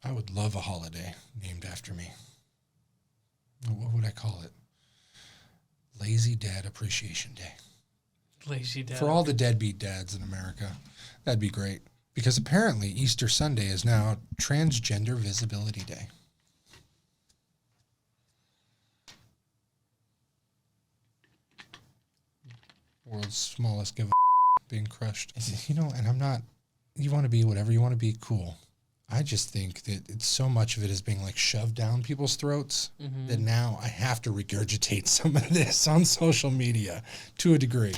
I would love a holiday named after me. What would I call it? Lazy Dad Appreciation Day. Lazy Dad. For all the deadbeat dads in America, that'd be great. Because apparently Easter Sunday is now Transgender Visibility Day. World's smallest give a being crushed. You know, and I'm not, you want to be whatever you want to be, cool. I just think that it's so much of it is being like shoved down people's throats that now I have to regurgitate some of this on social media to a degree.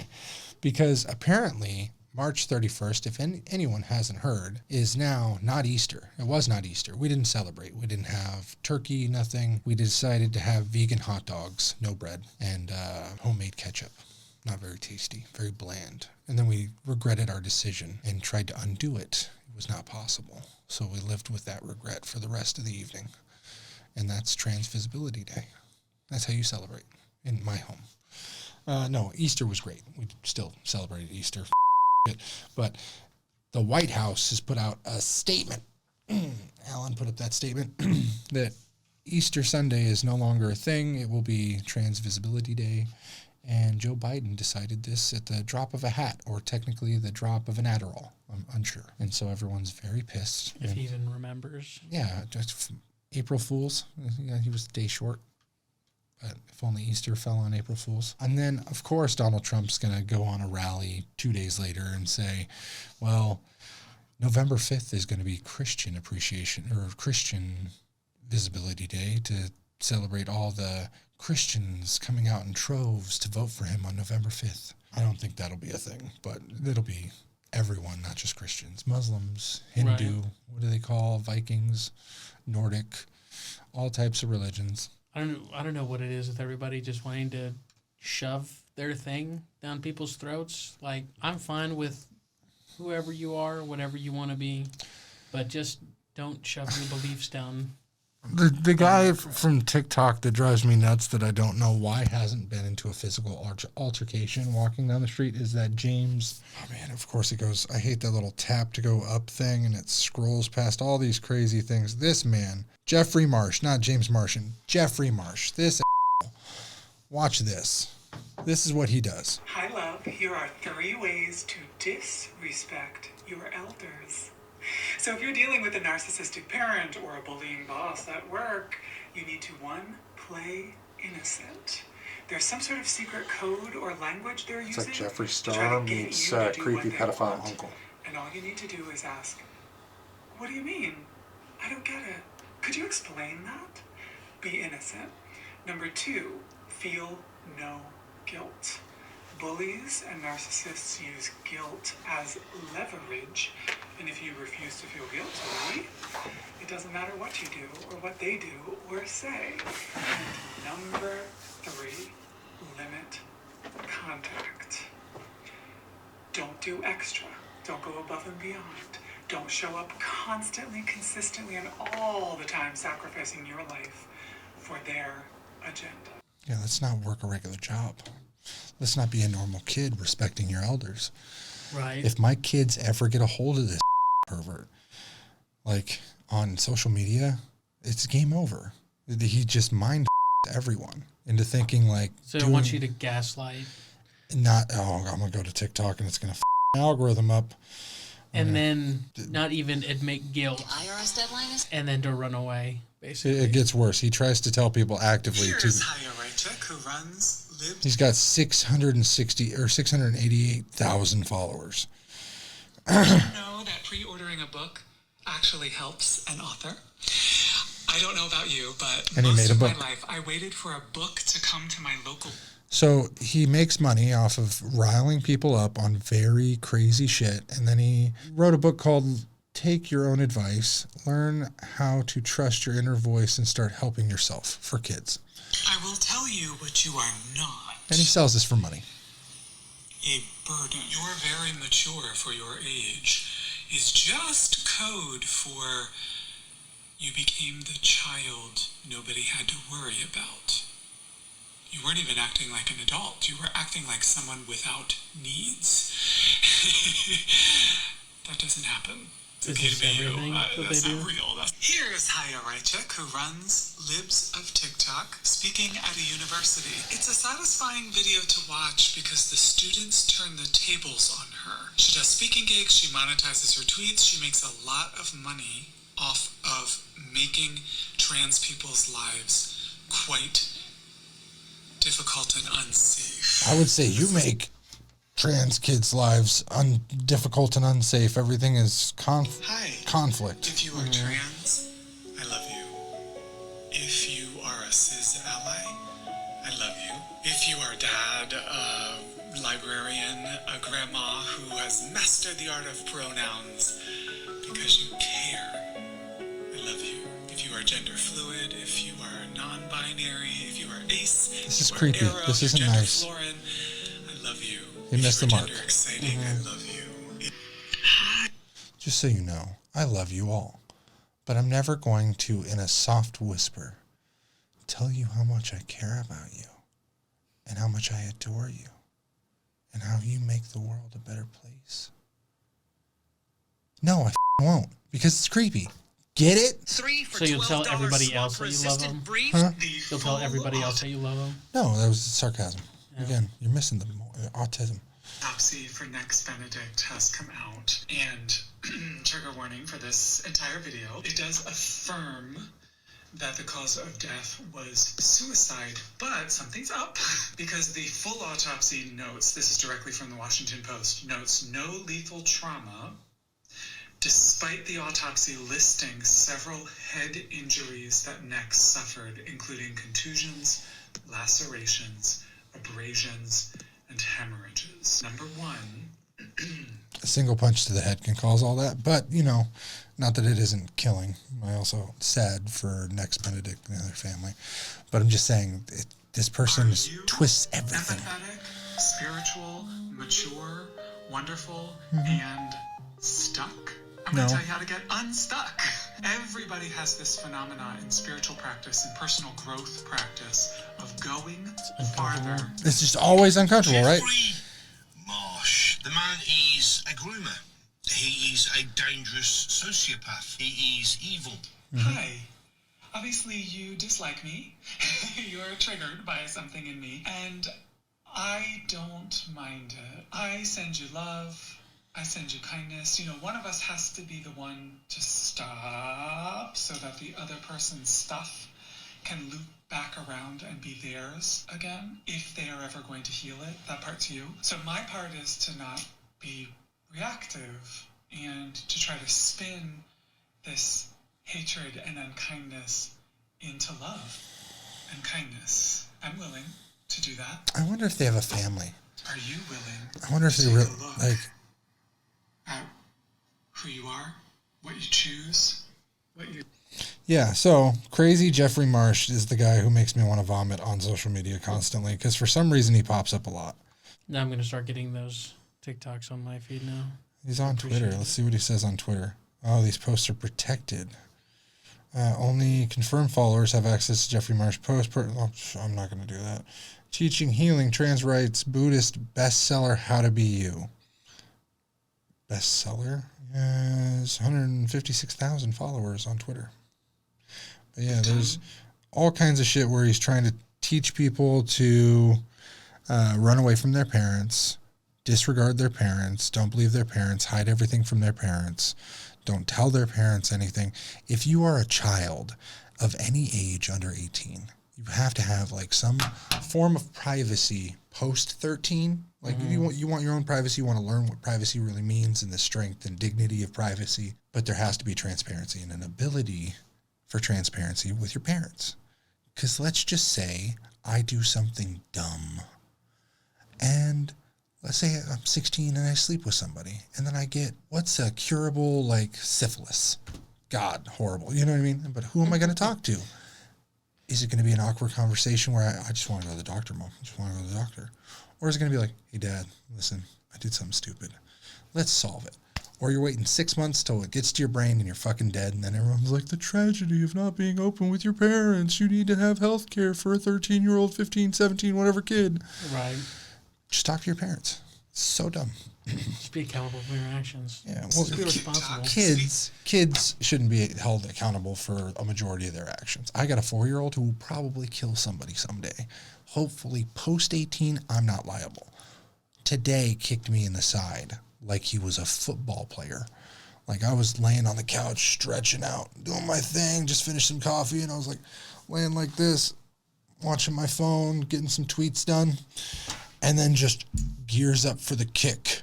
Because apparently March 31st, if anyone hasn't heard, is now not Easter. It was not Easter. We didn't celebrate. We didn't have turkey, nothing. We decided to have vegan hot dogs, no bread, and homemade ketchup. Not very tasty, very bland. And then we regretted our decision and tried to undo it. It was not possible. So we lived with that regret for the rest of the evening. And that's Trans Visibility Day. That's how you celebrate in my home. No, Easter was great. We still celebrated Easter. But the White House has put out a statement. Alan put up that statement that Easter Sunday is no longer a thing. It will be Trans Visibility Day. And Joe Biden decided this at the drop of a hat, or technically the drop of an Adderall. I'm unsure. And so everyone's very pissed. If he even remembers. Yeah, just April Fools. Yeah, he was a day short. But if only Easter fell on April Fools. And then, of course, Donald Trump's going to go on a rally 2 days later and say, well, November 5th is going to be Christian Appreciation or Christian Visibility Day to celebrate all the Christians coming out in troves to vote for him on November 5th. I don't think that'll be a thing, but it'll be everyone, not just Christians. Muslims, Hindu, right. What do they call Vikings, Nordic, all types of religions. I don't know what it is with everybody just wanting to shove their thing down people's throats. Like, I'm fine with whoever you are, whatever you want to be, but just don't shove your beliefs down. The guy from TikTok that drives me nuts that I don't know why hasn't been into a physical altercation walking down the street is that James. Oh, man, of course it goes. I hate that little tap to go up thing, and it scrolls past all these crazy things. This man, Jeffrey Marsh, not James Martian, Jeffrey Marsh, this watch this. This is what he does. Hi, love. Here are 3 ways to disrespect your elders. So if you're dealing with a narcissistic parent or a bullying boss at work, you need to 1, play innocent. There's some sort of secret code or language they're using. It's like Jeffree Star meets creepy pedophile uncle. And all you need to do is ask, what do you mean? I don't get it. Could you explain that? Be innocent. Number 2, feel no guilt. Bullies and narcissists use guilt as leverage, and if you refuse to feel guilty, it doesn't matter what you do or what they do or say. And number 3, limit contact. Don't do extra. Don't go above and beyond. Don't show up constantly, consistently, and all the time sacrificing your life for their agenda. Yeah, let's not work a regular job. Let's not be a normal kid respecting your elders. Right. If my kids ever get a hold of this pervert, like on social media, it's game over. He just mind everyone into thinking like. So I want you to gaslight. I'm going to go to TikTok and it's going to algorithm up. And then not even admit guilt. The IRS deadline is. And then to run away, basically. It gets worse. He tries to tell people actively. Here's how you write check who runs. He's got 660 or 688,000 followers. Did you know that pre-ordering a book actually helps an author? I don't know about you, but most of my life I waited for a book to come to my local. So he makes money off of riling people up on very crazy shit, and then he wrote a book called Take Your Own Advice, Learn How to Trust Your Inner Voice and Start Helping Yourself for kids. I will tell you what you are not. And he sells this for money. A burden. You're very mature for your age is just code for you became the child nobody had to worry about. You weren't even acting like an adult. You were acting like someone without needs. That doesn't happen. It's okay to be you. That's not real. Here's chick who runs Libs of TikTok speaking at a university. It's a satisfying video to watch because the students turn the tables on her. She does speaking gigs, she monetizes her tweets, she makes a lot of money off of making trans people's lives quite difficult and unsafe. I would say you make trans kids' lives difficult and unsafe. Everything is conflict. If you are trans, I love you. If you are a cis ally, I love you. If you are a dad, a librarian, a grandma who has mastered the art of pronouns because you care, I love you. If you are gender fluid, if you are non-binary, if you are ace, this is creepy. Arrow, this isn't nice. Florin, I love you. You missed the mark. Exciting, I love you. Just so you know, I love you all. But I'm never going to, in a soft whisper, tell you how much I care about you and how much I adore you and how you make the world a better place. No, I won't, because it's creepy. Get it? So you'll tell everybody else that you love them? Huh? You'll tell everybody else that you love them? No, that was sarcasm. Yeah. Again, you're missing the autism. Autopsy for Next Benedict has come out, and trigger warning for this entire video. It does affirm that the cause of death was suicide, but something's up because the full autopsy notes, this is directly from the Washington Post, notes no lethal trauma, despite the autopsy listing several head injuries that Next suffered, including contusions, lacerations, abrasions, and hemorrhages. Number one, a single punch to the head can cause all that, but, you know, not that it isn't killing. I also sad for Next Benedict and their family, but I'm just saying this person twists everything. Empathetic, spiritual, mature, wonderful, and stuck? I'm going to tell you how to get unstuck. Everybody has this phenomena in spiritual practice and personal growth practice of going farther. It's just always uncomfortable, right? Jeffrey Marsh, the man is a groomer. He is a dangerous sociopath. He is evil. Hi. Obviously, you dislike me. You're triggered by something in me. And I don't mind it. I send you love. I send you kindness. You know, one of us has to be the one to stop so that the other person's stuff can loop back around and be theirs again, if they are ever going to heal it. That part's you. So my part is to not be reactive and to try to spin this hatred and unkindness into love and kindness. I'm willing to do that. I wonder if they have a family. Are you willing? I wonder if they to really, take a look like, at who you are, what you choose, what you... yeah, so crazy Jeffrey Marsh is the guy who makes me want to vomit on social media constantly because for some reason he pops up a lot. Now I'm going to start getting those TikToks on my feed now. He's on Twitter. Let's see what he says on Twitter. Oh, these posts are protected. Only confirmed followers have access to Jeffrey Marsh posts. I'm not going to do that. Teaching healing, trans rights, Buddhist bestseller, How to Be You. Bestseller? Has 156,000 followers on Twitter. But yeah, there's all kinds of shit where he's trying to teach people to run away from their parents, disregard their parents, don't believe their parents, hide everything from their parents, don't tell their parents anything. If you are a child of any age under 18, you have to have like some form of privacy post 13. Like you want your own privacy, you want to learn what privacy really means and the strength and dignity of privacy, but there has to be transparency and an ability for transparency with your parents. Because let's just say I do something dumb and let's say I'm 16 and I sleep with somebody and then I get, what's a curable, like syphilis? God, horrible. You know what I mean? But who am I going to talk to? Is it going to be an awkward conversation where I just want to go to the doctor, Mom? I just want to go to the doctor. Or is it going to be like, hey, Dad, listen, I did something stupid. Let's solve it. Or you're waiting 6 months till it gets to your brain and you're fucking dead. And then everyone's like, the tragedy of not being open with your parents. You need to have health care for a 13-year-old, 15, 17, whatever kid. Right. Just talk to your parents. So dumb. Just be accountable for your actions. Yeah, well, Just be responsible. kids shouldn't be held accountable for a majority of their actions. I got a 4-year-old who will probably kill somebody someday. Hopefully, post 18, I'm not liable. Today, kicked me in the side like he was a football player. Like I was laying on the couch, stretching out, doing my thing, just finished some coffee, and I was like laying like this, watching my phone, getting some tweets done, and then just gears up for the kick.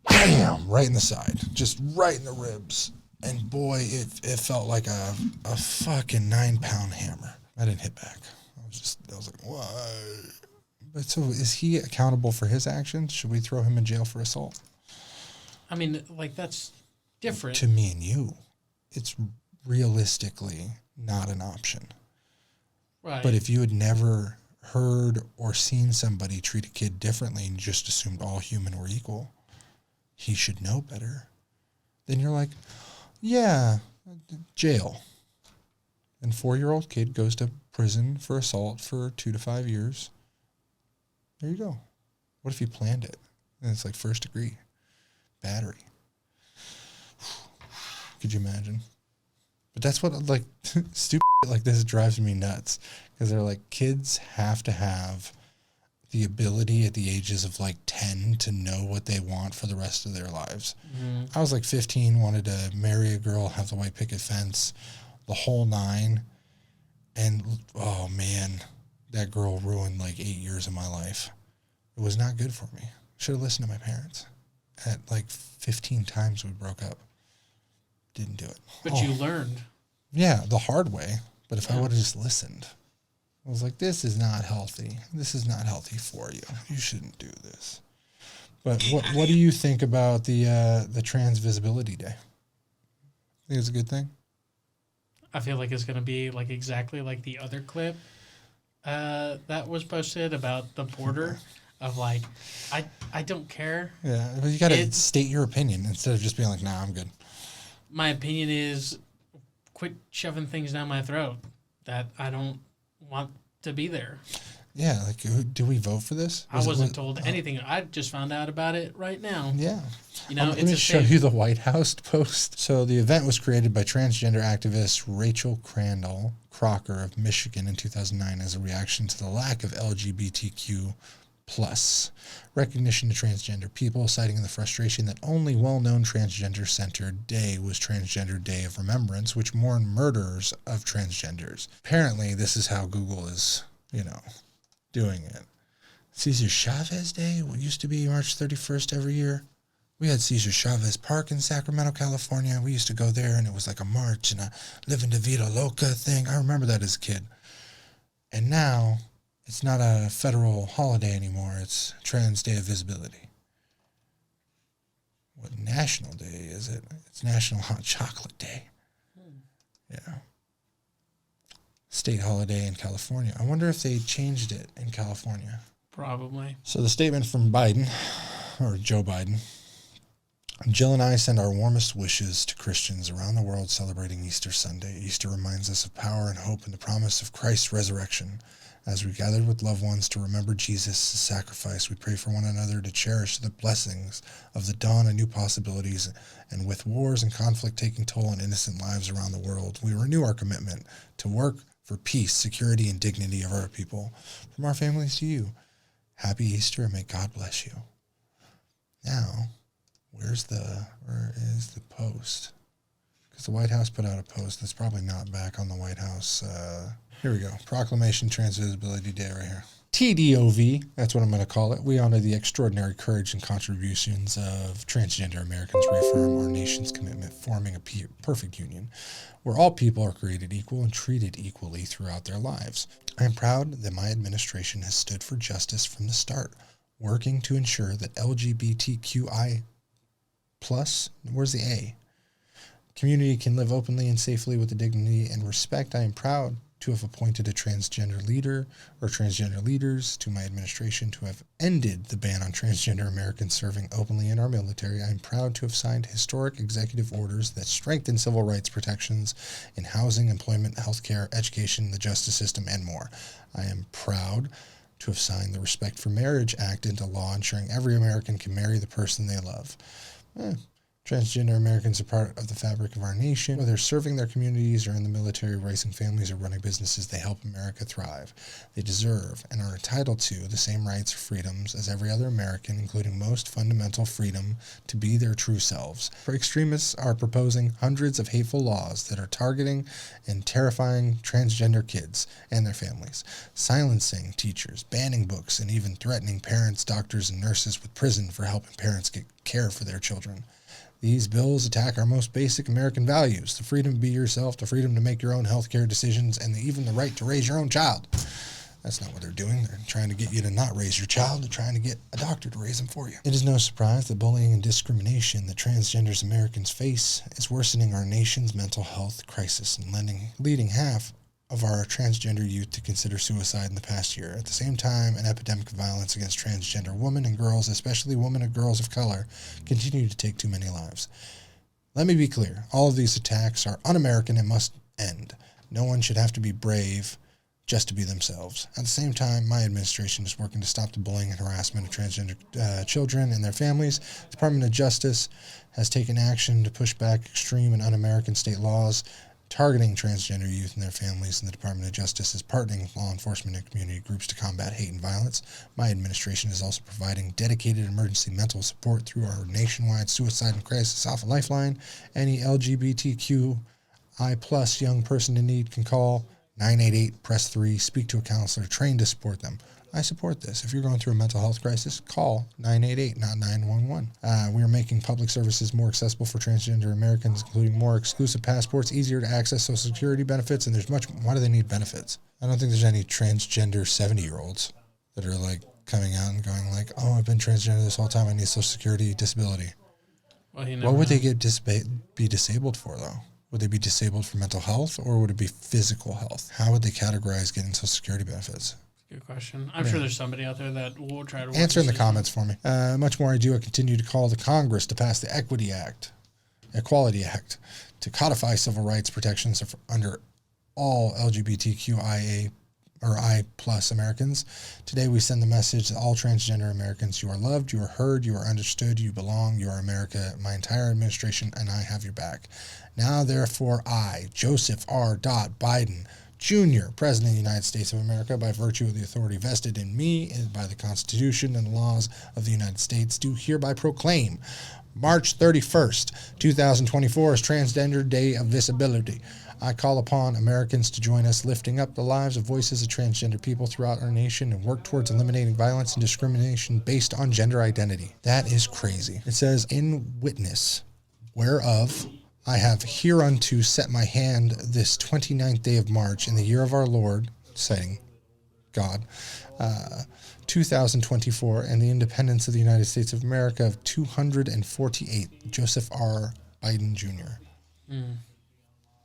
Bam! Right in the side. Just right in the ribs. And boy, it felt like a fucking 9-pound hammer. I didn't hit back. I was like, what? But so is he accountable for his actions? Should we throw him in jail for assault? I mean, like, that's different. To me and you, it's realistically not an option. Right. But if you had never heard or seen somebody treat a kid differently and just assumed all human were equal, he should know better. Then you're like, yeah, jail. And 4-year-old kid goes to prison for assault for 2 to 5 years. There you go. What if he planned it? And it's like 1st degree battery. Could you imagine? But that's what, like, stupid shit like this drives me nuts. Because they're like, kids have to have the ability at the ages of like 10 to know what they want for the rest of their lives. Mm-hmm. I was like 15, wanted to marry a girl, have the white picket fence, the whole 9. And, oh man, that girl ruined like 8 years of my life. It was not good for me. Should have listened to my parents. At like 15 times we broke up. Didn't do it. But you learned. Yeah, the hard way. But if I would have just listened, I was like, this is not healthy. This is not healthy for you. You shouldn't do this. But what do you think about the Trans Visibility Day? Think it's a good thing? I feel like it's going to be like exactly like the other clip that was posted about the border of like, I don't care. Yeah, but you got to state your opinion instead of just being like, nah, I'm good. My opinion is quit shoving things down my throat that I don't want to be there. Yeah, like, do we vote for this? I wasn't told anything. I just found out about it right now. Yeah. You know, let me show you the White House post. So the event was created by transgender activist Rachel Crandall Crocker of Michigan in 2009 as a reaction to the lack of LGBTQ plus recognition to transgender people, citing the frustration that only well-known transgender-centered day was Transgender Day of Remembrance, which mourned murderers of transgenders. Apparently, this is how Google is, doing it. Cesar Chavez Day, what used to be March 31st every year. We had Cesar Chavez Park in Sacramento, California. We used to go there, and it was like a march and a Living La Vida Loca thing. I remember that as a kid. And now, it's not a federal holiday anymore. It's Trans Day of Visibility. What national day is it? It's National Hot Chocolate Day. Yeah. State holiday in California. I wonder if they changed it in California. Probably. So the statement from Biden, or Joe Biden, Jill and I send our warmest wishes to Christians around the world celebrating Easter Sunday. Easter reminds us of power and hope in the promise of Christ's resurrection. As we gather with loved ones to remember Jesus' sacrifice, we pray for one another to cherish the blessings of the dawn of new possibilities. And with wars and conflict taking toll on innocent lives around the world, we renew our commitment to work for peace, security, and dignity of our people. From our families to you, happy Easter and may God bless you. Now, where is the post? Because the White House put out a post that's probably not back on the White House. Here we go. Proclamation Trans Visibility Day right here. TDOV, that's what I'm going to call it. We honor the extraordinary courage and contributions of transgender Americans, reaffirm our nation's commitment, forming a perfect union, where all people are created equal and treated equally throughout their lives. I am proud that my administration has stood for justice from the start, working to ensure that LGBTQI+, where's the A? Community can live openly and safely with the dignity and respect. I am proud to have appointed a transgender leader or transgender leaders to my administration to have ended the ban on transgender Americans serving openly in our military. I am proud to have signed historic executive orders that strengthen civil rights protections in housing, employment, healthcare, education, the justice system, and more. I am proud to have signed the Respect for Marriage Act into law, ensuring every American can marry the person they love. Transgender Americans are part of the fabric of our nation. Whether serving their communities or in the military, raising families, or running businesses, they help America thrive. They deserve and are entitled to the same rights or freedoms as every other American, including most fundamental freedom to be their true selves. For extremists are proposing hundreds of hateful laws that are targeting and terrifying transgender kids and their families, silencing teachers, banning books, and even threatening parents, doctors, and nurses with prison for helping parents get care for their children. These bills attack our most basic American values, the freedom to be yourself, the freedom to make your own healthcare decisions, and even the right to raise your own child. That's not what they're doing. They're trying to get you to not raise your child. They're trying to get a doctor to raise him for you. It is no surprise that bullying and discrimination that transgender Americans face is worsening our nation's mental health crisis and leading half of our transgender youth to consider suicide in the past year. At the same time, an epidemic of violence against transgender women and girls, especially women and girls of color, continue to take too many lives. Let me be clear. All of these attacks are un-American and must end. No one should have to be brave just to be themselves. At the same time, my administration is working to stop the bullying and harassment of transgender children and their families. The Department of Justice has taken action to push back extreme and un-American state laws targeting transgender youth and their families, and the Department of Justice is partnering with law enforcement and community groups to combat hate and violence. My administration is also providing dedicated emergency mental support through our nationwide suicide and crisis alpha lifeline. Any LGBTQI+ young person in need can call 988, press 3, speak to a counselor trained to support them. I support this. If you're going through a mental health crisis, call 988, not 911. We are making public services more accessible for transgender Americans, including more exclusive passports, easier to access Social Security benefits, and there's much. Why do they need benefits? I don't think there's any transgender 70-year-olds that are like coming out and going like, oh, I've been transgender this whole time. I need Social Security disability. Well, what would they be disabled for, though? Would they be disabled for mental health, or would it be physical health? How would they categorize getting Social Security benefits? Good question. I'm sure there's somebody out there that will try to answer in the comments for me. Much more I do. I continue to call the Congress to pass the Equality Act to codify civil rights protections under all LGBTQIA or I+ Americans. Today we send the message to all transgender Americans: you are loved, you are heard, you are understood, you belong, you are America. My entire administration and I have your back. Now, therefore, I, Joseph R. Biden, Jr., President of the United States of America, by virtue of the authority vested in me and by the Constitution and laws of the United States, do hereby proclaim March 31st, 2024 as Transgender Day of Visibility. I call upon Americans to join us lifting up the lives of voices of transgender people throughout our nation and work towards eliminating violence and discrimination based on gender identity. That is crazy. It says, in witness whereof I have hereunto set my hand this 29th day of March in the year of our Lord, citing God, 2024, and the independence of the United States of America of 248, Joseph R. Biden Jr.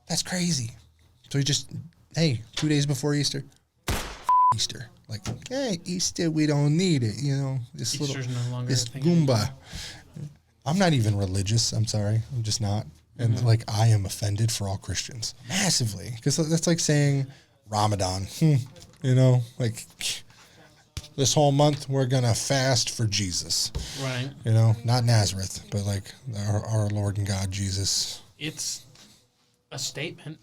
That's crazy. So he just, hey, 2 days before Easter, Easter. Like, hey, Easter, we don't need it, you know. This Easter's no longer this Goomba. I'm not even religious. I'm sorry. I'm just not. And like, I am offended for all Christians massively, because that's like saying Ramadan, you know, like this whole month we're going to fast for Jesus, right? You know, not Nazareth, but like our Lord and God, Jesus. It's a statement.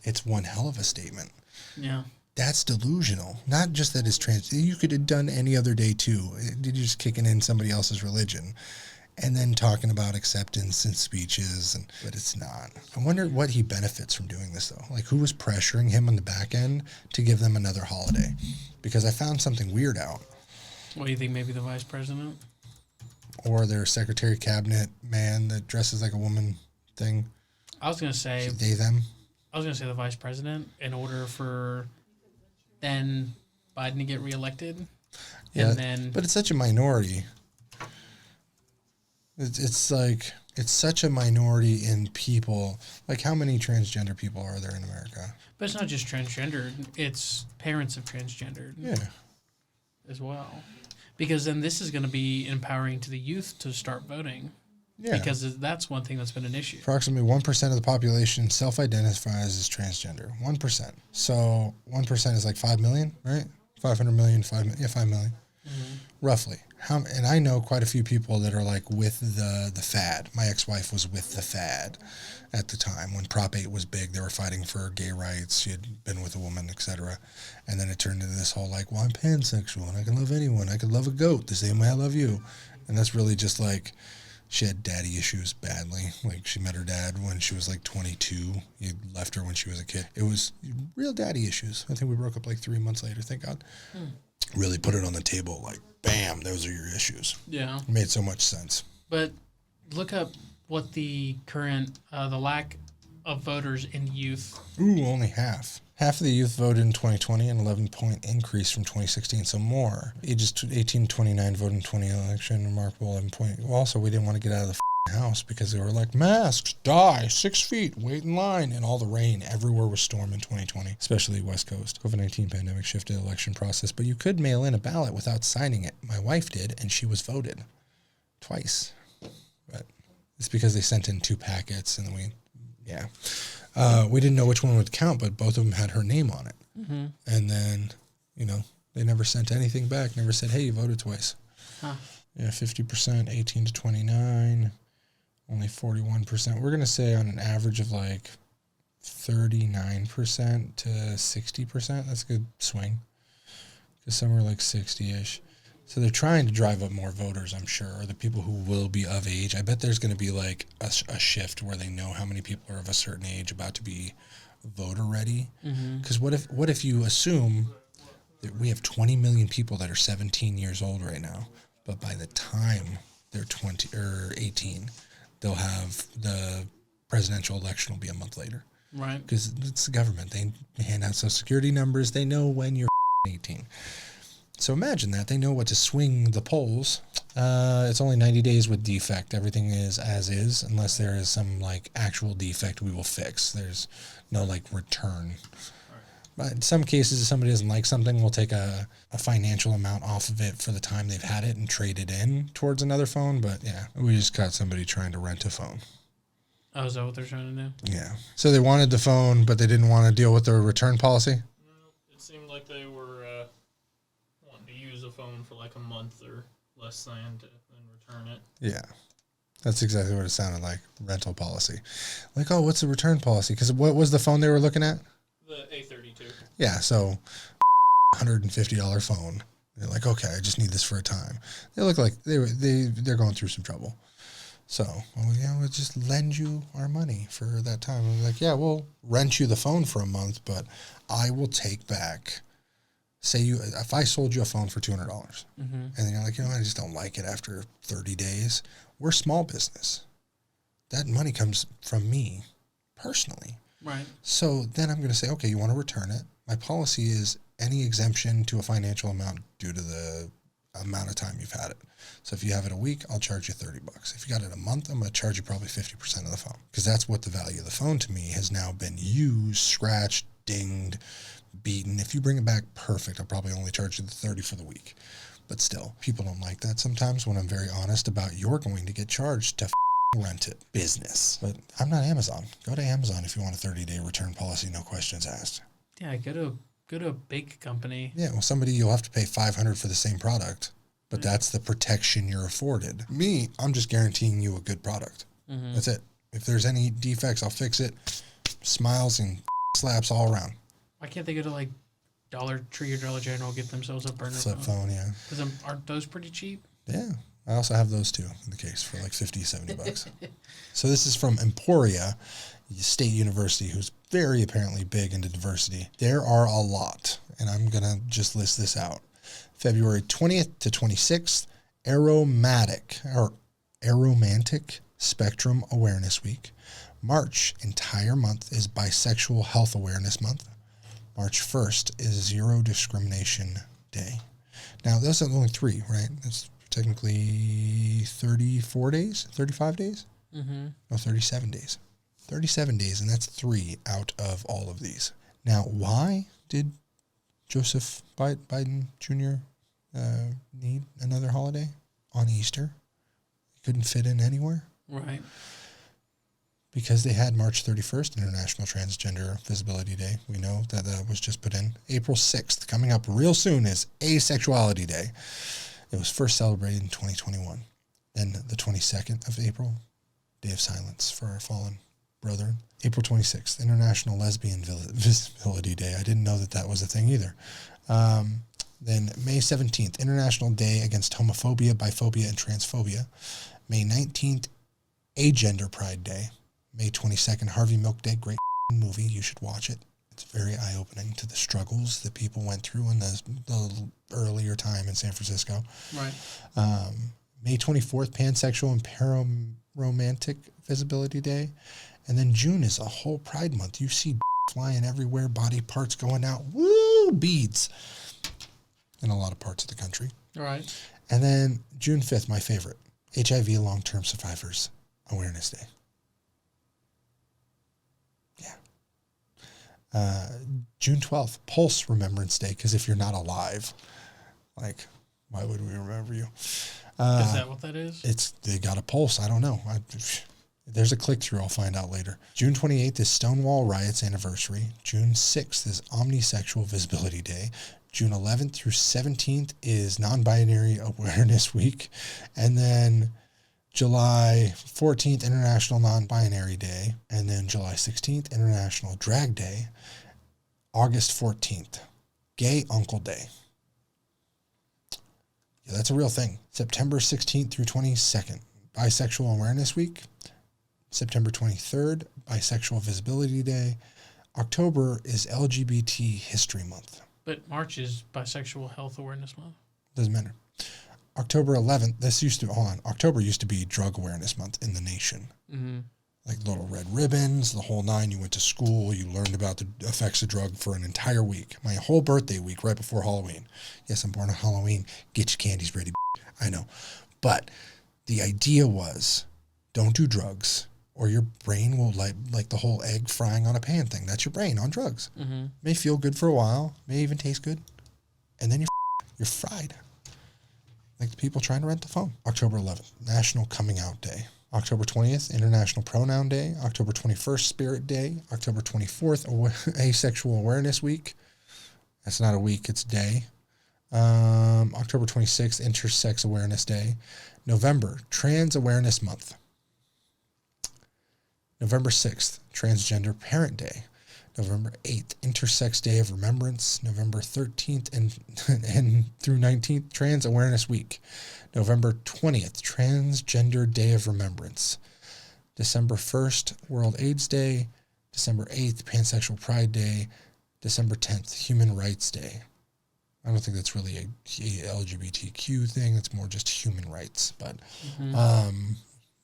It's one hell of a statement. Yeah. That's delusional. Not just that it's trans. You could have done any other day too. You're just kicking in somebody else's religion. And then talking about acceptance and speeches, but it's not. I wonder what he benefits from doing this, though. Like, who was pressuring him on the back end to give them another holiday? Because I found something weird out. What do you think? Maybe the vice president, or their secretary cabinet man that dresses like a woman thing. I was gonna say they them. I was gonna say the vice president, in order for then Biden to get reelected. Yeah, and then, but it's such a minority. It's like, it's such a minority in people. Like, how many transgender people are there in America? But it's not just transgender. It's parents of transgender. Yeah. As well. Because then this is going to be empowering to the youth to start voting. Yeah. Because that's one thing that's been an issue. Approximately 1% of the population self-identifies as transgender. 1%. So 1% is like 5 million, right? 500 million, 5 million, yeah, 5 million, roughly. And I know quite a few people that are like with the fad. My ex-wife was with the fad at the time when Prop 8 was big. They were fighting for gay rights. She had been with a woman, etc. And then it turned into this whole like, well, I'm pansexual and I can love anyone. I could love a goat the same way I love you. And that's really just like, she had daddy issues badly. Like she met her dad when she was like 22. He left her when she was a kid. It was real daddy issues. I think we broke up like 3 months later, thank God. Really put it on the table like, bam, those are your issues. Yeah. It made so much sense. But look up what the current, the lack of voters in youth. Ooh, only half. Half of the youth voted in 2020, an 11-point increase from 2016. So more. Ages 18 to 29 voted in 20 election, remarkable 11 point. Well, also, we didn't want to get out of the house because they were like, masks, die, 6 feet, wait in line, and all the rain. Everywhere was storm in 2020, especially West Coast. COVID-19 pandemic shifted the election process, but you could mail in a ballot without signing it. My wife did, and she was voted twice. But it's because they sent in 2 packets, and then we didn't know which one would count, but both of them had her name on it. Mm-hmm. And then, they never sent anything back, never said, hey, you voted twice. Huh. Yeah, 50%, 18 to 29, only 41%. We're going to say on an average of like 39% to 60%. That's a good swing. Because some are like 60-ish. So they're trying to drive up more voters, I'm sure, or the people who will be of age. I bet there's going to be like a shift where they know how many people are of a certain age about to be voter ready. Because what if you assume that we have 20 million people that are 17 years old right now, but by the time they're 20 or 18, they'll have the presidential election will be a month later. Right. Because it's the government. They hand out Social Security numbers. They know when you're 18. So imagine that. They know what to swing the polls. It's only 90 days with defect. Everything is as is, unless there is some like actual defect we will fix. There's no like return. But in some cases, if somebody doesn't like something, we'll take a financial amount off of it for the time they've had it and trade it in towards another phone. But yeah, we just caught somebody trying to rent a phone. Oh, is that what they're trying to do? Yeah. So they wanted the phone, but they didn't want to deal with the return policy? It seemed like they were wanting to use a phone for like a month or less than to then return it. Yeah. That's exactly what it sounded like, rental policy. Like, oh, what's the return policy? Because what was the phone they were looking at? The A32. Yeah, so $150 phone. They're like, okay, I just need this for a time. They look like they're going through some trouble. So, we'll just lend you our money for that time. I was like, yeah, we'll rent you the phone for a month, but I will take back. If I sold you a phone for $200, and then you're like, I just don't like it after 30 days. We're small business. That money comes from me personally. Right. So then I'm going to say, okay, you want to return it. My policy is any exemption to a financial amount due to the amount of time you've had it. So if you have it a week, I'll charge you $30. If you got it a month, I'm going to charge you probably 50% of the phone, because that's what the value of the phone to me has now been used, scratched, dinged, beaten. If you bring it back perfect, I'll probably only charge you the $30 for the week. But still, people don't like that sometimes when I'm very honest about you're going to get charged to rent it. Business. But I'm not Amazon. Go to Amazon if you want a 30-day return policy, no questions asked. Yeah, go to a big company. Yeah, well, somebody you'll have to pay $500 for the same product, but that's the protection you're afforded. Me, I'm just guaranteeing you a good product. Mm-hmm. That's it. If there's any defects, I'll fix it. Smiles and slaps all around. Why can't they go to like Dollar Tree or Dollar General, get themselves a burner flip phone? Yeah. Because aren't those pretty cheap? Yeah. I also have those too in the case for like $50, $70. So this is from Emporia State University, who's very apparently big into diversity. There are a lot, and I'm going to just list this out. February 20th to 26th, Aromantic Spectrum Awareness Week. March, entire month, is Bisexual Health Awareness Month. March 1st is Zero Discrimination Day. Now, those are only 3, right? That's technically 34 days, 35 days? Mm-hmm. No, 37 days. 37 days, and that's 3 out of all of these. Now, why did Joseph Biden Jr. Need another holiday on Easter? He couldn't fit in anywhere? Right. because they had March 31st, International Transgender Visibility Day. We know that that was just put in. April 6th, coming up real soon, is Asexuality Day. It was first celebrated in 2021. Then the 22nd of April, Day of Silence for our fallen brethren. April 26th, International Lesbian Visibility Day. I didn't know that that was a thing either. Then May 17th, International Day Against Homophobia, Biphobia, and Transphobia. May 19th, Agender Pride Day. May 22nd, Harvey Milk Day. Great movie. You should watch it. It's very eye-opening to the struggles that people went through in the earlier time in San Francisco. Right. May 24th, Pansexual and Pararomantic Visibility Day. And then June is a whole Pride Month. You see flying everywhere, body parts going out. Woo! Beads. In a lot of parts of the country. All right. And then June 5th, my favorite, HIV Long-Term Survivors Awareness Day. Yeah. June 12th, Pulse Remembrance Day, because if you're not alive, like, why would we remember you? Is that what that is? They got a pulse. I don't know. There's a click-through. I'll find out later. June 28th is Stonewall Riots Anniversary. June 6th is Omnisexual Visibility Day. June 11th through 17th is Non-Binary Awareness Week. And then July 14th, International Non-Binary Day. And then July 16th, International Drag Day. August 14th, Gay Uncle Day. Yeah, that's a real thing. September 16th through 22nd, Bisexual Awareness Week. September 23rd, Bisexual Visibility Day. October is LGBT History Month. But March is Bisexual Health Awareness Month. Doesn't matter. October 11th, October used to be Drug Awareness Month in the nation. Mm-hmm. Like little red ribbons, the whole nine. You went to school, you learned about the effects of drug for an entire week. My whole birthday week right before Halloween. Yes, I'm born on Halloween. Get your candies ready. I know. But the idea was, don't do drugs, or your brain will like the whole egg frying on a pan thing. That's your brain on drugs. Mm-hmm. May feel good for a while, may even taste good, and then you're fried. Like the people trying to rent the phone. October 11th, National Coming Out Day. October 20th, International Pronoun Day. October 21st, Spirit Day. October 24th, Asexual Awareness Week. That's not a week, it's a day. October 26th, Intersex Awareness Day. November, Trans Awareness Month. November 6th, Transgender Parent Day. November 8th, Intersex Day of Remembrance. November 13th and through 19th, Trans Awareness Week. November 20th, Transgender Day of Remembrance. December 1st, World AIDS Day. December 8th, Pansexual Pride Day. December 10th, Human Rights Day. I don't think that's really a LGBTQ thing. It's more just human rights. But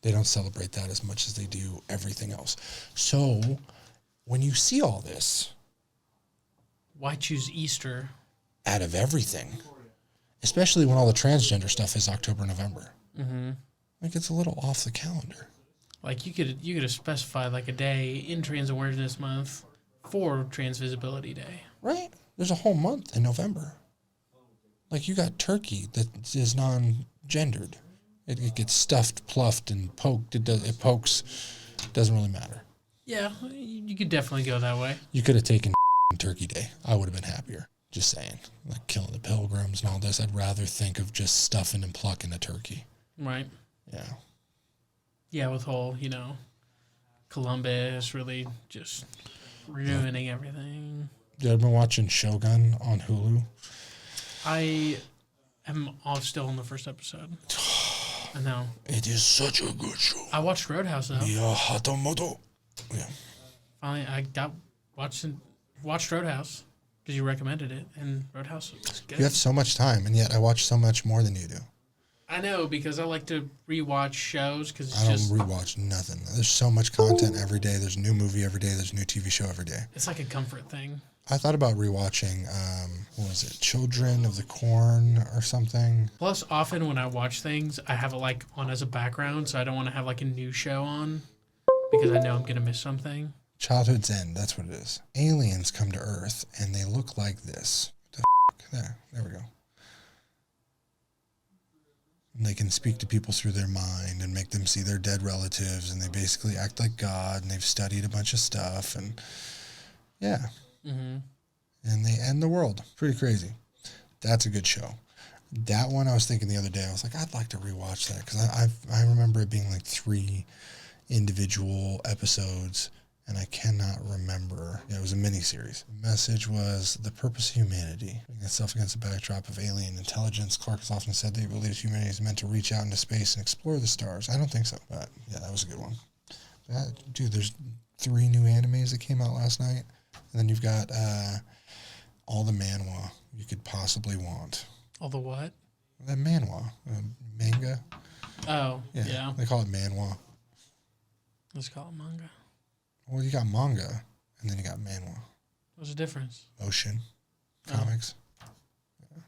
they don't celebrate that as much as they do everything else. So when you see all this, why choose Easter? Out of everything, especially when all the transgender stuff is October, November. Mm-hmm. Like it's a little off the calendar. Like you could have specified like a day in Trans Awareness Month for Trans Visibility Day. Right? There's a whole month in November. Like you got turkey that is non-gendered. It gets stuffed, pluffed, and poked. It pokes. Doesn't really matter. Yeah, you could definitely go that way. You could have taken Turkey Day. I would have been happier. Just saying. Like killing the pilgrims and all this. I'd rather think of just stuffing and plucking a turkey. Right. Yeah. Yeah, with whole, Columbus really just ruining everything. Yeah, I've been watching Shogun on Hulu. I am still on the first episode. I know. It is such a good show. I watched Roadhouse though. Yeah, Hatamoto. Yeah. Finally, I watched Roadhouse because you recommended it, and Roadhouse was good. You have so much time, and yet I watch so much more than you do. I know, because I like to rewatch shows because I don't rewatch nothing. There's so much content every day. There's a new movie every day. There's a new TV show every day. It's like a comfort thing. I thought about rewatching, what was it, Children of the Corn or something. Plus, often when I watch things, I have it like on as a background, so I don't want to have like a new show on because I know I'm going to miss something. Childhood's End, that's what it is. Aliens come to Earth, and they look like this. What the f***? There we go. And they can speak to people through their mind and make them see their dead relatives, and they basically act like God, and they've studied a bunch of stuff, and yeah. Mm-hmm. And they end the world. Pretty crazy. That's a good show. That one I was thinking the other day, I was like, I'd like to rewatch that, because I remember it being like 3 individual episodes, and I cannot remember. Yeah, it was a miniseries. The message was the purpose of humanity. Itself against the backdrop of alien intelligence. Clark has often said that he believes humanity is meant to reach out into space and explore the stars. I don't think so, but yeah, that was a good one. Dude, there's 3 new animes that came out last night, and then you've got all the manhwa you could possibly want. All the what? That manhwa, manga. Oh, yeah. They call it manhwa. Let's call it manga. Well, you got manga, and then you got manhwa. What's the difference? Motion comics. Yeah.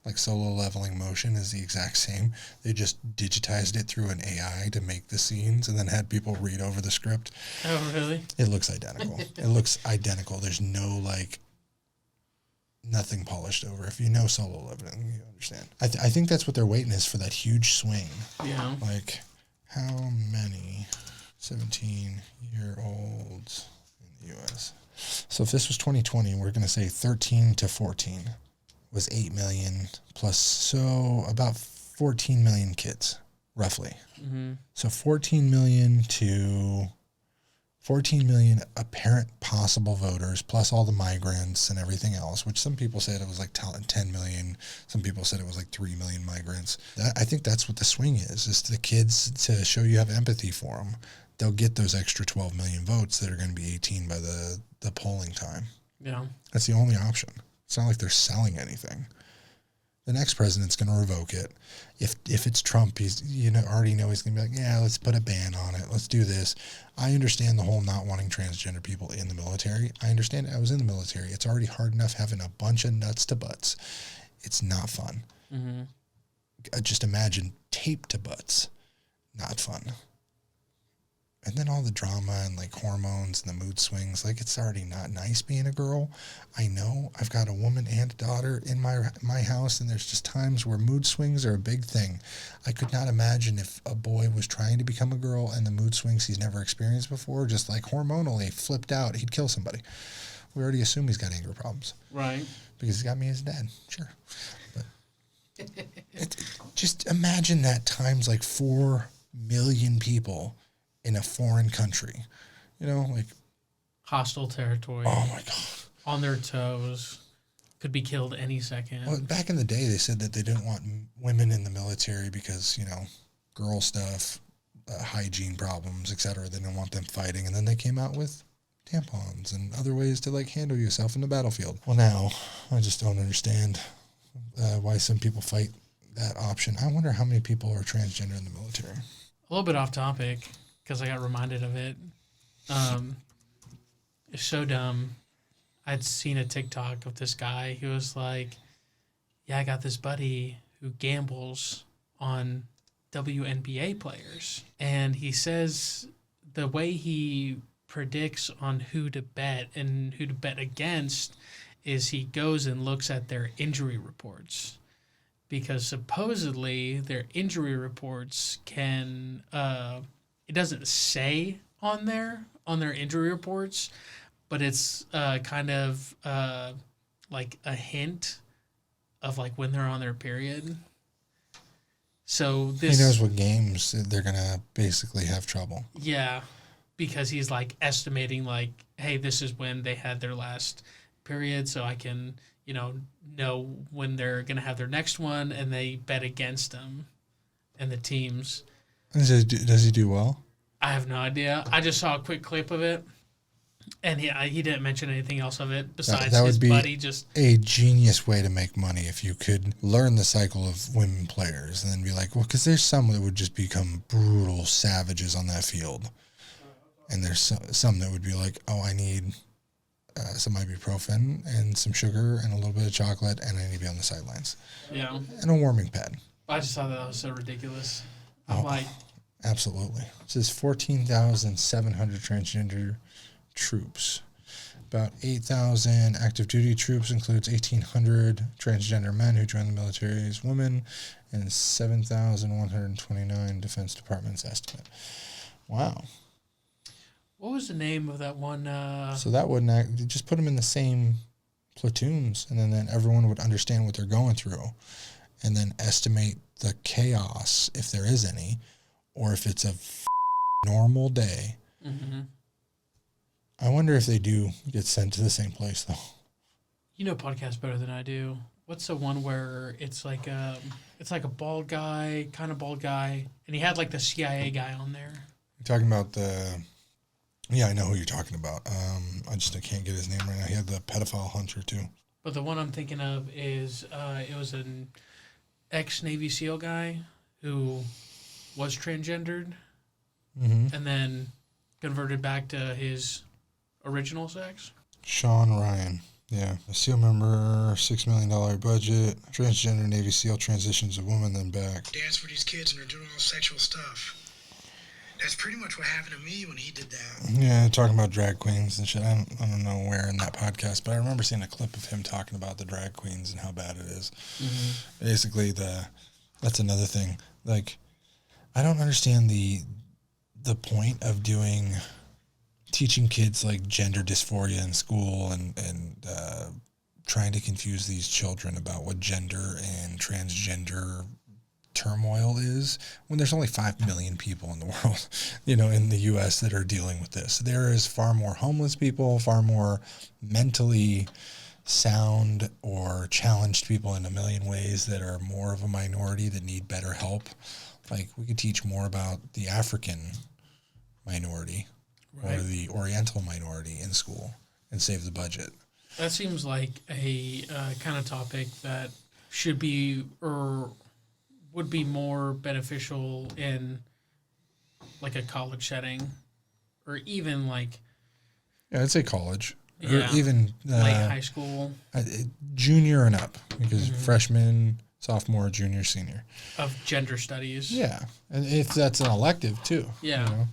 Like Solo Leveling Motion is the exact same. They just digitized it through an AI to make the scenes, and then had people read over the script. Oh, really? It looks identical. It looks identical. There's no, like, nothing polished over. If you know Solo Leveling, you understand. I think that's what they're waiting is for that huge swing. Yeah. Like, how many 17-year-olds in the U.S.? So if this was 2020, we're going to say 13 to 14 was 8 million plus, so about 14 million kids, roughly. Mm-hmm. So 14 million apparent possible voters, plus all the migrants and everything else, which some people said it was like 10 million. Some people said it was like 3 million migrants. I think that's what the swing is the kids, to show you have empathy for them. They'll get those extra 12 million votes that are going to be 18 by the polling time. Yeah. That's the only option. It's not like they're selling anything. The next president's going to revoke it. If it's Trump, he's already know he's going to be like, yeah, let's put a ban on it. Let's do this. I understand the whole not wanting transgender people in the military. I understand it. I was in the military. It's already hard enough having a bunch of nuts to butts. It's not fun. Mm-hmm. Just imagine tape to butts. Not fun. And then all the drama and like hormones and the mood swings, like it's already not nice being a girl. I know I've got a woman and a daughter in my house, and there's just times where mood swings are a big thing. I could not imagine if a boy was trying to become a girl and the mood swings he's never experienced before, just like hormonally flipped out, he'd kill somebody. We already assume he's got anger problems. Right. Because he's got me as dad. Sure. But just imagine that times like 4 million people in a foreign country, like hostile territory. Oh my God. On their toes. Could be killed any second. Well, back in the day, they said that they didn't want women in the military because, girl stuff, hygiene problems, etc. They didn't want them fighting. And then they came out with tampons and other ways to like handle yourself in the battlefield. Well, now I just don't understand why some people fight that option. I wonder how many people are transgender in the military. A little bit off topic, because I got reminded of it. It's so dumb. I'd seen a TikTok of this guy who was like, yeah, I got this buddy who gambles on WNBA players. And he says the way he predicts on who to bet and who to bet against is he goes and looks at their injury reports. Because supposedly their injury reports can... it doesn't say on their injury reports, but it's kind of like a hint of like when they're on their period. So this, he knows what games they're gonna basically have trouble. Yeah, because he's like estimating like, hey, this is when they had their last period, so I can know when they're gonna have their next one, and they bet against them and the teams. Does he do well? I have no idea. I just saw a quick clip of it, and he didn't mention anything else of it besides that his would be buddy just... a genius way to make money if you could learn the cycle of women players and then be like, well, because there's some that would just become brutal savages on that field. And there's some that would be like, oh, I need some ibuprofen and some sugar and a little bit of chocolate, and I need to be on the sidelines. Yeah. And a warming pad. I just thought that was so ridiculous. I'm like... Absolutely. It says 14,700 transgender troops. about 8,000 active duty troops, includes 1,800 transgender men who joined the military as women, and 7,129 Defense Department's estimate. Wow. What was the name of that one? So that wouldn't just put them in the same platoons, and then everyone would understand what they're going through, and then estimate the chaos if there is any, or if it's a normal day. Mm-hmm. I wonder if they do get sent to the same place though. You know podcasts better than I do. What's the one where it's like a bald guy, kind of bald guy, and he had like the CIA guy on there? You're talking about the... Yeah, I know who you're talking about. I can't get his name right now. He had the pedophile hunter too. But the one I'm thinking of is it was an ex-Navy SEAL guy who was transgendered and then converted back to his original sex. Sean Ryan. Yeah. A SEAL member, $6 million budget. Transgender Navy SEAL transitions a woman, then back. Dance for these kids and they're doing all sexual stuff. That's pretty much what happened to me when he did that. Yeah, talking about drag queens and shit. I don't know where in that podcast, but I remember seeing a clip of him talking about the drag queens and how bad it is. Mm-hmm. Basically, that's another thing. Like, I don't understand the point of teaching kids like gender dysphoria in school and trying to confuse these children about what gender and transgender turmoil is when there's only 5 million people in the world, in the U.S. that are dealing with this. There is far more homeless people, far more mentally sound or challenged people in a million ways that are more of a minority that need better help. Like, we could teach more about the African minority or the Oriental minority in school and save the budget. That seems like a kind of topic that should be or would be more beneficial in like a college setting or even like... Yeah, I'd say college. Yeah, or even... late high school. Junior and up, because freshman, sophomore, junior, senior. Of gender studies. Yeah, and if that's an elective too. Yeah.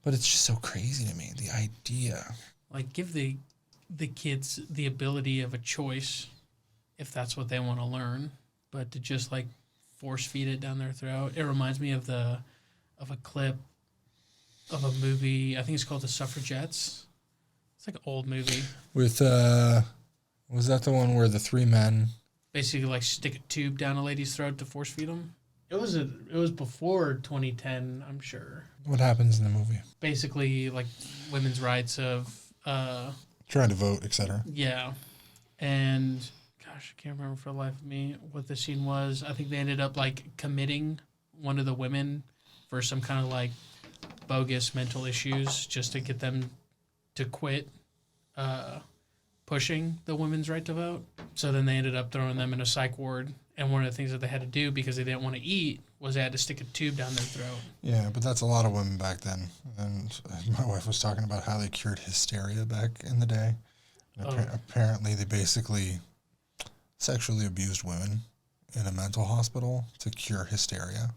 But it's just so crazy to me, the idea. Like, give the kids the ability of a choice if that's what they want to learn, but to just like force feed it down their throat. It reminds me of a clip of a movie. I think it's called The Suffragettes. It's like an old movie. With was that the one where the 3 men basically like stick a tube down a lady's throat to force feed them? It was before 2010, I'm sure. What happens in the movie? Basically, like women's rights of trying to vote, etc. Yeah, and gosh, I can't remember for the life of me what the scene was. I think they ended up like committing one of the women for some kind of like bogus mental issues just to get them to quit pushing the women's right to vote. So then they ended up throwing them in a psych ward. And one of the things that they had to do because they didn't want to eat was they had to stick a tube down their throat. Yeah, but that's a lot of women back then. And my wife was talking about how they cured hysteria back in the day. Apparently they basically sexually abused women in a mental hospital to cure hysteria.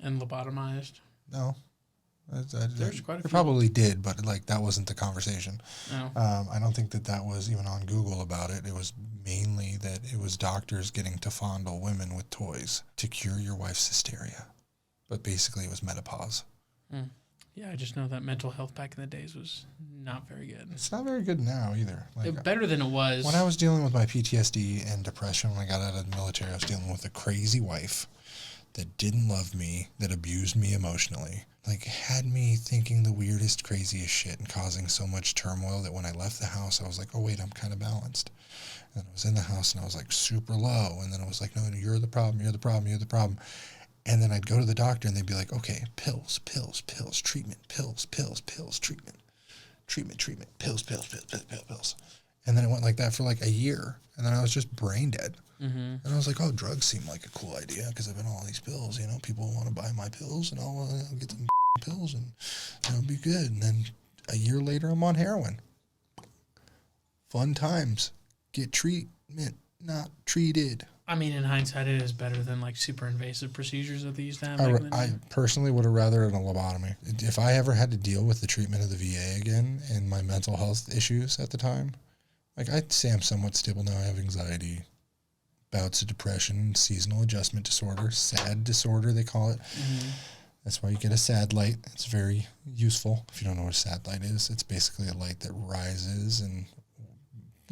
And lobotomized? No. There's quite a few. few. Probably did, but like that wasn't the conversation. No. I don't think that was even on Google about it. It was mainly that it was doctors getting to fondle women with toys to cure your wife's hysteria. But basically it was menopause. Mm. Yeah, I just know that mental health back in the days was not very good. It's not very good now either. Like, better than it was. When I was dealing with my PTSD and depression when I got out of the military, I was dealing with a crazy wife that didn't love me, that abused me emotionally. Like, had me thinking the weirdest, craziest shit and causing so much turmoil that when I left the house, I was like, oh, wait, I'm kind of balanced. And I was in the house and I was like super low. And then I was like, no, you're the problem, you're the problem, you're the problem. And then I'd go to the doctor and they'd be like, okay, pills, treatment, pills, treatment, pills. And then it went like that for like a year. And then I was just brain dead. Mm-hmm. And I was like, oh, drugs seem like a cool idea because I've been on all these pills. People want to buy my pills and I'll get them pills and it'll be good. And then a year later, I'm on heroin. Fun times. Get treatment, not treated. I mean, in hindsight, it is better than like super invasive procedures that they used to have. I personally would have rather than a lobotomy. If I ever had to deal with the treatment of the VA again and my mental health issues at the time, like I'd say I'm somewhat stable now. I have anxiety, bouts of depression, seasonal adjustment disorder, SAD disorder, they call it. Mm-hmm. That's why you get a SAD light. It's very useful. If you don't know what a SAD light is, it's basically a light that rises and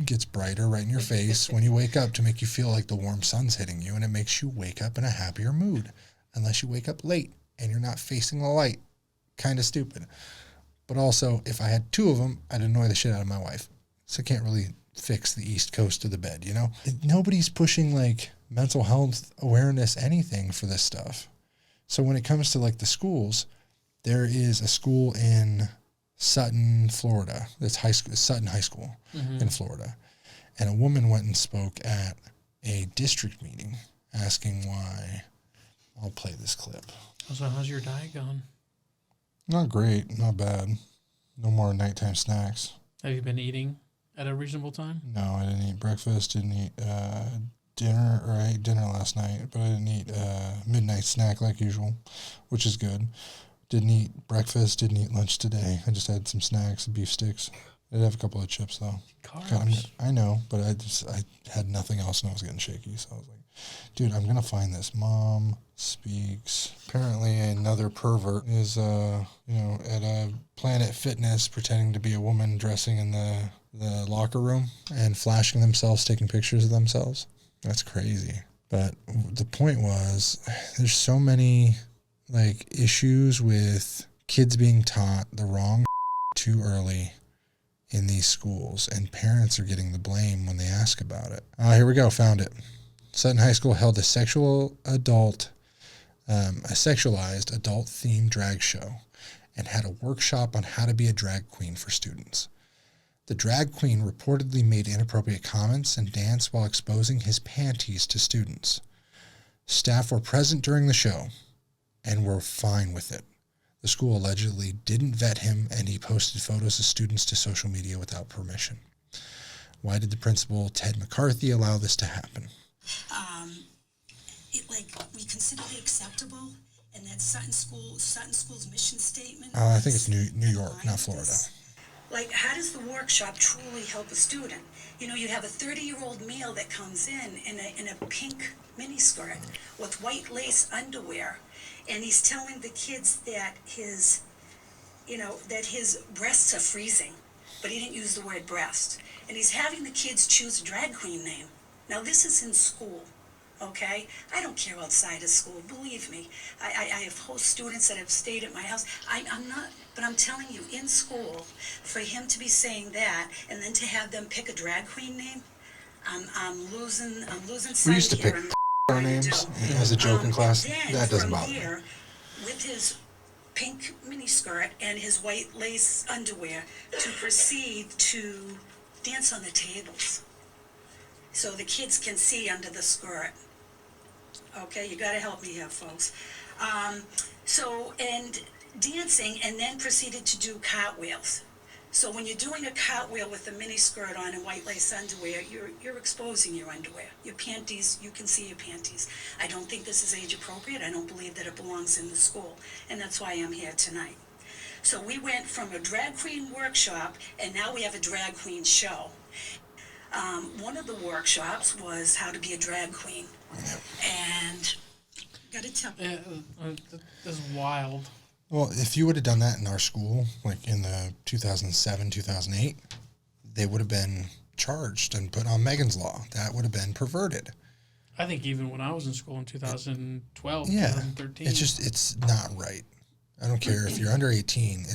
gets brighter right in your face when you wake up to make you feel like the warm sun's hitting you, and it makes you wake up in a happier mood. Unless you wake up late and you're not facing the light. Kind of stupid. But also, if I had 2 of them, I'd annoy the shit out of my wife. So I can't really fix the East Coast of the bed, you know? Nobody's pushing like mental health awareness, anything for this stuff. So when it comes to like the schools, there is a school in Sutton, Florida. It's Sutton High School in Florida. And a woman went and spoke at a district meeting asking why. I'll play this clip. So how's your diet going? Not great, not bad. No more nighttime snacks. Have you been eating at a reasonable time? No, I didn't eat breakfast, didn't eat dinner, or I ate dinner last night, but I didn't eat midnight snack like usual, which is good. Didn't eat breakfast, didn't eat lunch today. I just had some snacks, beef sticks. I did have a couple of chips, though. Carbs. I know, but I had nothing else, and I was getting shaky, so I was like, dude, I'm going to find this. Mom speaks. Apparently another pervert is, at a Planet Fitness pretending to be a woman dressing in the locker room and flashing themselves, taking pictures of themselves. That's crazy. But the point was, there's so many like issues with kids being taught the wrong too early in these schools, and parents are getting the blame when they ask about it. Here we go. Found it. Sutton High School held a sexualized adult themed drag show and had a workshop on how to be a drag queen for students. The drag queen reportedly made inappropriate comments and danced while exposing his panties to students. Staff were present during the show and were fine with it. The school allegedly didn't vet him, and he posted photos of students to social media without permission. Why did the principal, Ted McCarthy, allow this to happen? We consider it acceptable, and that Sutton School's mission statement. I think it's New York, not Florida. Like, how does the workshop truly help a student? You know, you have a 30-year-old male that comes in a pink miniskirt with white lace underwear, and he's telling the kids that his breasts are freezing, but he didn't use the word breast. And he's having the kids choose a drag queen name. Now, this is in school, okay? I don't care outside of school, believe me. I have host students that have stayed at my house. I'm not, but I'm telling you, in school, for him to be saying that and then to have them pick a drag queen name, I'm lusing sight. We used to pick our names as a joke in class. That doesn't bother me. With his pink miniskirt and his white lace underwear, to proceed to dance on the tables so the kids can see under the skirt. Okay, you got to help me here, folks. And dancing, and then proceeded to do cartwheels. So when you're doing a cartwheel with a mini skirt on and white lace underwear, you're exposing your underwear. Your panties, you can see your panties. I don't think this is age appropriate. I don't believe that it belongs in the school. And that's why I'm here tonight. So we went from a drag queen workshop, and now we have a drag queen show. One of the workshops was how to be a drag queen. And gotta tell you. That's wild. Well, if you would have done that in our school, like in the 2007, 2008, they would have been charged and put on Megan's Law. That would have been perverted. I think even when I was in school in 2012, yeah, 2013. It's not right. I don't care if you're under 18.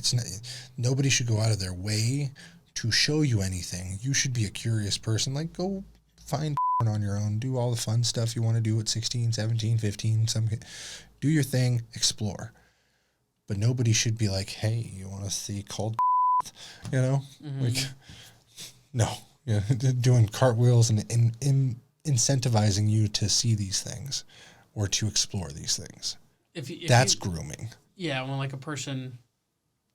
Nobody should go out of their way to show you anything. You should be a curious person. Like, go find on your own. Do all the fun stuff you want to do at 16, 17, 15. Do your thing. Explore. But nobody should be like, hey, you want to see cold, you know? Mm-hmm. Like, no. Yeah, doing cartwheels and incentivizing you to see these things or to explore these things. That's grooming. Yeah, when like a person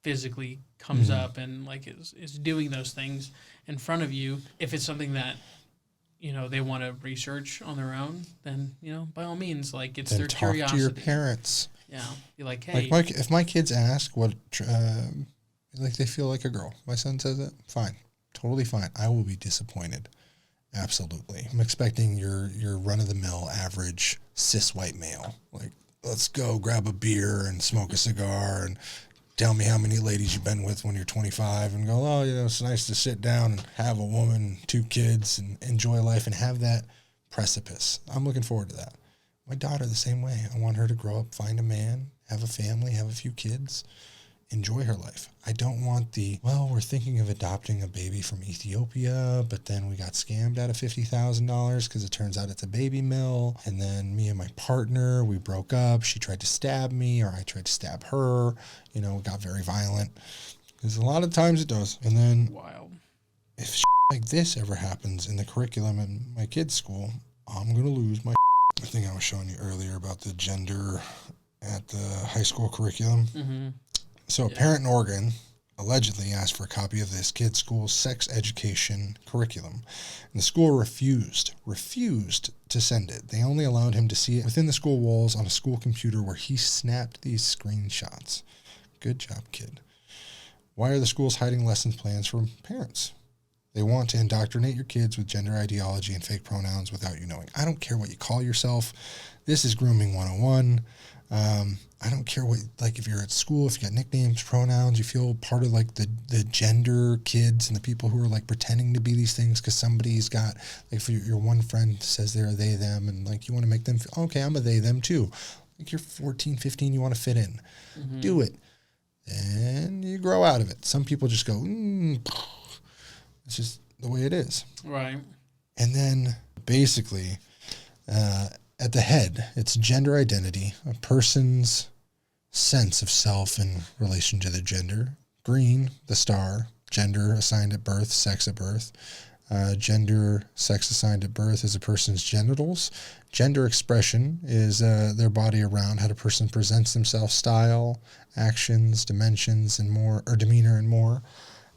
physically comes up and like is doing those things in front of you, if it's something that they want to research on their own, then, by all means, like, it's Then their talk curiosity. to your parents. Yeah. You're like, hey. Like, if my kids ask what, like, they feel like a girl, my son says it, fine. Totally fine. I will be disappointed. Absolutely. I'm expecting your run-of-the-mill average cis white male. Like, let's go grab a beer and smoke a cigar and tell me how many ladies you've been with when you're 25 and go, oh, it's nice to sit down and have a woman, 2 kids, and enjoy life and have that precipice. I'm looking forward to that. My daughter the same way. I want her to grow up, find a man, have a family, have a few kids, enjoy her life. I don't want we're thinking of adopting a baby from Ethiopia, but then we got scammed out of $50,000 because it turns out it's a baby mill. And then me and my partner, we broke up. She tried to stab me, or I tried to stab her. It got very violent. Because a lot of times it does. And then Wild. if like this ever happens in the curriculum in my kid's school, I'm going to lose my I think I was showing you earlier about the gender at the high school curriculum. Mm-hmm. So a parent in Oregon allegedly asked for a copy of this kid's school's sex education curriculum. And the school refused to send it. They only allowed him to see it within the school walls on a school computer where he snapped these screenshots. Good job, kid. Why are the schools hiding lessons plans from parents? They want to indoctrinate your kids with gender ideology and fake pronouns without you knowing. I don't care what you call yourself. This is grooming 101. I don't care if you're at school, if you got nicknames, pronouns, you feel part of like the gender kids and the people who are like pretending to be these things because somebody's got, like if your one friend says they're a they, them, and like you want to make them feel, okay, I'm a they, them too. Like you're 14, 15, you want to fit in. Mm-hmm. Do it. And you grow out of it. Some people just go, it's just the way it is. Right. And then basically, at the head, it's gender identity, a person's sense of self in relation to their gender. Green, the star, gender assigned at birth, sex at birth. Gender, sex assigned at birth is a person's genitals. Gender expression is their body around how a person presents themselves, style, actions, dimensions, and more, or demeanor and more.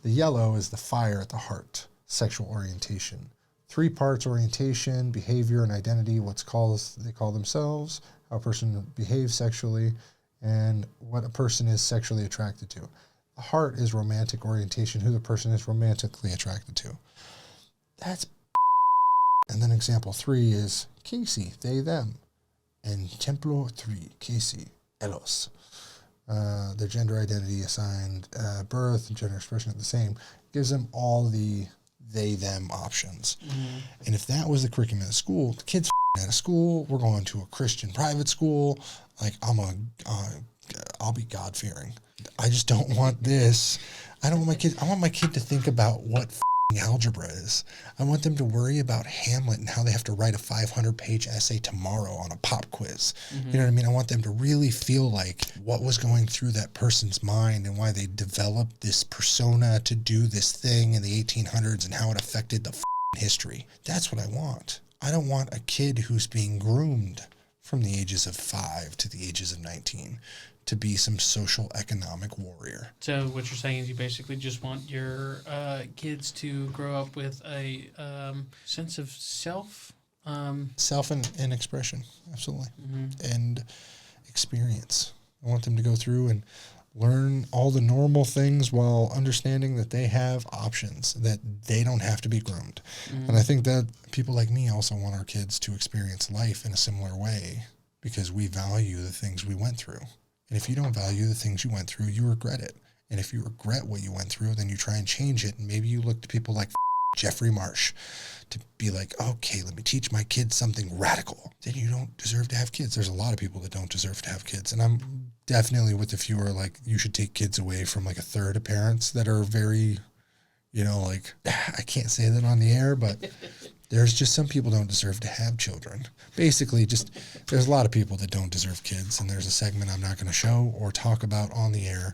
The yellow is the fire at the heart, sexual orientation. 3 parts: orientation, behavior, and identity, they call themselves, how a person behaves sexually, and what a person is sexually attracted to. The heart is romantic orientation, who the person is romantically attracted to. That's and then example 3 is Casey, they, them. And Templo 3, Casey, Elos. Their gender identity assigned birth and gender expression are the same. Gives them all the they, them options. Mm-hmm. And if that was the curriculum at school, the kids out of school, we're going to a Christian private school. Like I'll be God-fearing. I just don't want this. I want my kid to think about what algebra is. I want them to worry about Hamlet and how they have to write a 500-page essay tomorrow on a pop quiz. Mm-hmm. You know what I mean? I want them to really feel like what was going through that person's mind and why they developed this persona to do this thing in the 1800s and how it affected the history. That's what I want. I don't want a kid who's being groomed from the ages of 5 to the ages of 19 to be some social economic warrior. So what you're saying is you basically just want your kids to grow up with a sense of self. Self and expression, absolutely. Mm-hmm. And experience. I want them to go through and learn all the normal things while understanding that they have options, that they don't have to be groomed. Mm-hmm. And I think that people like me also want our kids to experience life in a similar way because we value the things we went through. And if you don't value the things you went through, you regret it. And if you regret what you went through, then you try and change it. And maybe you look to people like Jeffrey Marsh to be like, okay, let me teach my kids something radical. Then you don't deserve to have kids. There's a lot of people that don't deserve to have kids. And I'm definitely with the few who are like, you should take kids away from like a third of parents that are very, like, I can't say that on the air, but there's just some people don't deserve to have children. Basically, there's a lot of people that don't deserve kids, and there's a segment I'm not going to show or talk about on the air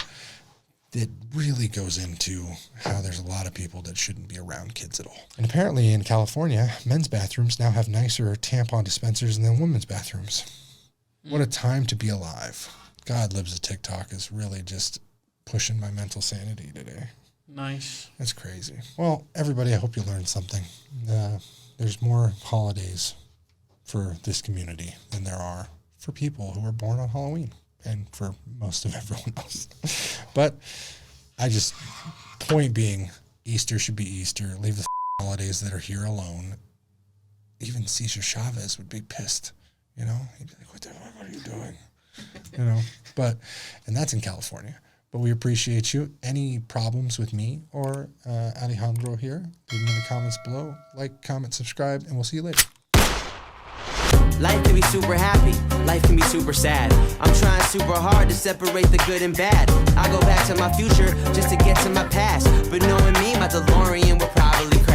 that really goes into how there's a lot of people that shouldn't be around kids at all. And apparently in California, men's bathrooms now have nicer tampon dispensers than women's bathrooms. What a time to be alive. God Lives a TikTok is really just pushing my mental sanity today. Nice. That's crazy. Well, everybody, I hope you learned something. there's more holidays for this community than there are for people who were born on Halloween and for most of everyone else. But point being, Easter should be Easter. Leave the holidays that are here alone. Even Cesar Chavez would be pissed, you know? He'd be like, what are you doing? You know, and that's in California. But we appreciate you. Any problems with me or Alejandro here, leave them in the comments below. Like, comment, subscribe, and we'll see you later. Life can be super happy, life can be super sad. I'm trying super hard to separate the good and bad. I go back to my future just to get to my past. But knowing me, my DeLorean will probably crash.